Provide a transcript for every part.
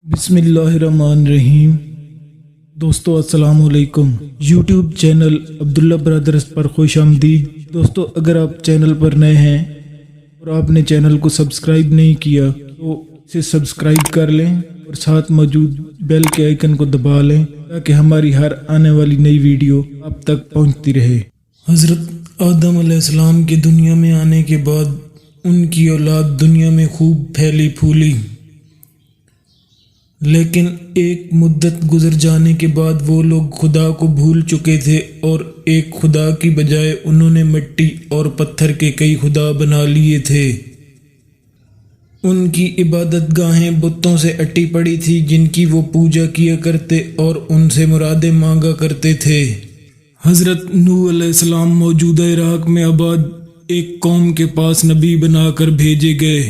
بسم اللہ الرحمن الرحیم۔ دوستو السلام علیکم۔ یوٹیوب چینل عبداللہ برادرز پر خوش آمدید۔ دوستو اگر آپ چینل پر نئے ہیں اور آپ نے چینل کو سبسکرائب نہیں کیا تو اسے سبسکرائب کر لیں اور ساتھ موجود بیل کے آئیکن کو دبا لیں تاکہ ہماری ہر آنے والی نئی ویڈیو آپ تک پہنچتی رہے۔ حضرت آدم علیہ السلام کے دنیا میں آنے کے بعد ان کی اولاد دنیا میں خوب پھیلی پھولی، لیکن ایک مدت گزر جانے کے بعد وہ لوگ خدا کو بھول چکے تھے اور ایک خدا کی بجائے انہوں نے مٹی اور پتھر کے کئی خدا بنا لیے تھے۔ ان کی عبادت گاہیں بتوں سے اٹی پڑی تھی جن کی وہ پوجا کیا کرتے اور ان سے مرادیں مانگا کرتے تھے۔ حضرت نوح علیہ السلام موجودہ عراق میں آباد ایک قوم کے پاس نبی بنا کر بھیجے گئے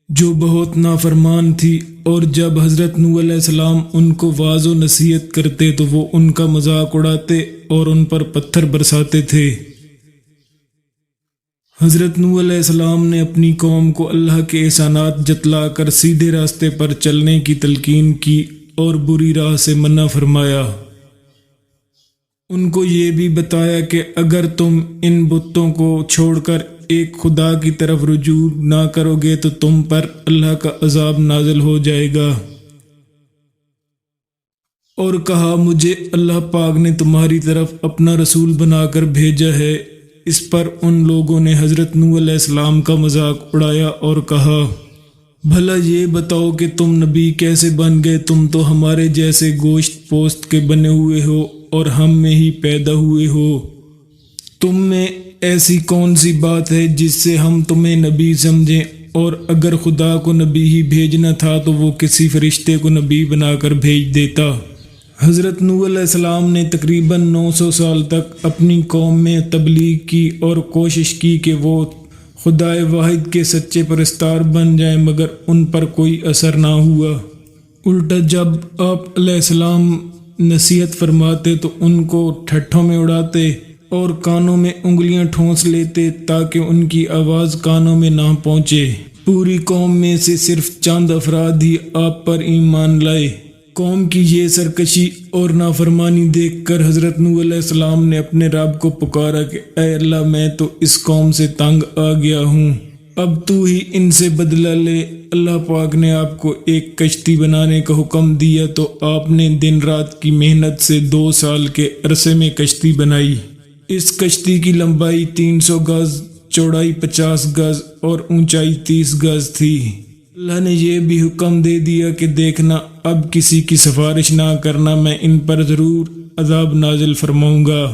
جو بہت نافرمان تھی، اور جب حضرت نوح علیہ السلام ان کو واعظ و نصیحت کرتے تو وہ ان کا مذاق اڑاتے اور ان پر پتھر برساتے تھے۔ حضرت نوح علیہ السلام نے اپنی قوم کو اللہ کے احسانات جتلا کر سیدھے راستے پر چلنے کی تلقین کی اور بری راہ سے منع فرمایا۔ ان کو یہ بھی بتایا کہ اگر تم ان بتوں کو چھوڑ کر ایک خدا کی طرف رجوع نہ کرو گے تو تم پر اللہ کا عذاب نازل ہو جائے گا، اور کہا مجھے اللہ پاک نے تمہاری طرف اپنا رسول بنا کر بھیجا ہے۔ اس پر ان لوگوں نے حضرت نوح علیہ السلام کا مذاق اڑایا اور کہا بھلا یہ بتاؤ کہ تم نبی کیسے بن گئے؟ تم تو ہمارے جیسے گوشت پوست کے بنے ہوئے ہو اور ہم میں ہی پیدا ہوئے ہو۔ تم میں ایسی کون سی بات ہے جس سے ہم تمہیں نبی سمجھیں؟ اور اگر خدا کو نبی ہی بھیجنا تھا تو وہ کسی فرشتے کو نبی بنا کر بھیج دیتا۔ حضرت نوح علیہ السلام نے تقریباً 900 سال تک اپنی قوم میں تبلیغ کی اور کوشش کی کہ وہ خدائے واحد کے سچے پرستار بن جائیں، مگر ان پر کوئی اثر نہ ہوا۔ الٹا جب آپ علیہ السلام نصیحت فرماتے تو ان کو ٹھٹھوں میں اڑاتے اور کانوں میں انگلیاں ٹھونس لیتے تاکہ ان کی آواز کانوں میں نہ پہنچے۔ پوری قوم میں سے صرف چند افراد ہی آپ پر ایمان لائے۔ قوم کی یہ سرکشی اور نافرمانی دیکھ کر حضرت نوح علیہ السلام نے اپنے رب کو پکارا کہ اے اللہ، میں تو اس قوم سے تنگ آ گیا ہوں، اب تو ہی ان سے بدلہ لے۔ اللہ پاک نے آپ کو ایک کشتی بنانے کا حکم دیا تو آپ نے دن رات کی محنت سے 2 سال کے عرصے میں کشتی بنائی۔ اس کشتی کی لمبائی 300 گز، چوڑائی 50 گز اور اونچائی 30 گز تھی۔ اللہ نے یہ بھی حکم دے دیا کہ دیکھنا، اب کسی کی سفارش نہ کرنا، میں ان پر ضرور عذاب نازل فرماؤں گا۔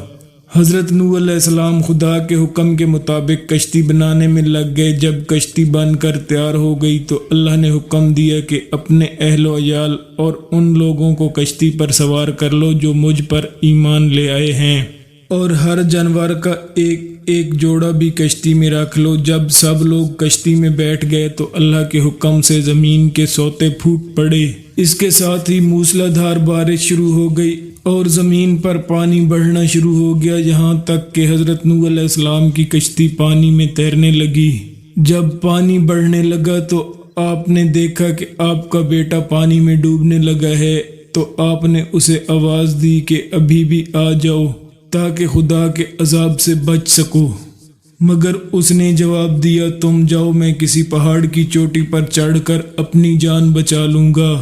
حضرت نوح علیہ السلام خدا کے حکم کے مطابق کشتی بنانے میں لگ گئے۔ جب کشتی بن کر تیار ہو گئی تو اللہ نے حکم دیا کہ اپنے اہل و عیال اور ان لوگوں کو کشتی پر سوار کر لو جو مجھ پر ایمان لے آئے ہیں، اور ہر جانور کا ایک ایک جوڑا بھی کشتی میں رکھ لو۔ جب سب لوگ کشتی میں بیٹھ گئے تو اللہ کے حکم سے زمین کے سوتے پھوٹ پڑے۔ اس کے ساتھ ہی موسلا دھار بارش شروع ہو گئی اور زمین پر پانی بڑھنا شروع ہو گیا، یہاں تک کہ حضرت نوح علیہ السلام کی کشتی پانی میں تیرنے لگی۔ جب پانی بڑھنے لگا تو آپ نے دیکھا کہ آپ کا بیٹا پانی میں ڈوبنے لگا ہے، تو آپ نے اسے آواز دی کہ ابھی بھی آ جاؤ تاکہ خدا کے عذاب سے بچ سکو، مگر اس نے جواب دیا تم جاؤ، میں کسی پہاڑ کی چوٹی پر چڑھ کر اپنی جان بچا لوں گا۔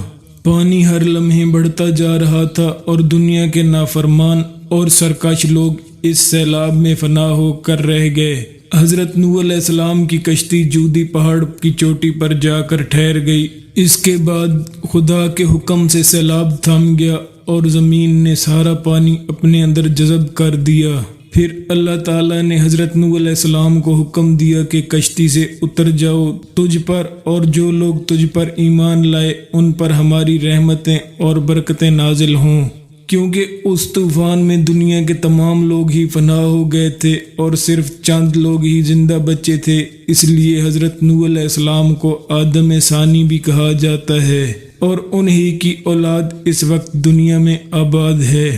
پانی ہر لمحے بڑھتا جا رہا تھا اور دنیا کے نافرمان اور سرکش لوگ اس سیلاب میں فنا ہو کر رہ گئے۔ حضرت نوح علیہ السلام کی کشتی جودی پہاڑ کی چوٹی پر جا کر ٹھہر گئی۔ اس کے بعد خدا کے حکم سے سیلاب تھم گیا اور زمین نے سارا پانی اپنے اندر جذب کر دیا۔ پھر اللہ تعالیٰ نے حضرت نوح علیہ السلام کو حکم دیا کہ کشتی سے اتر جاؤ، تجھ پر اور جو لوگ تجھ پر ایمان لائے ان پر ہماری رحمتیں اور برکتیں نازل ہوں، کیونکہ اس طوفان میں دنیا کے تمام لوگ ہی فنا ہو گئے تھے اور صرف چند لوگ ہی زندہ بچے تھے۔ اس لیے حضرت نوح علیہ السلام کو آدم ثانی بھی کہا جاتا ہے، اور انہی کی اولاد اس وقت دنیا میں آباد ہے۔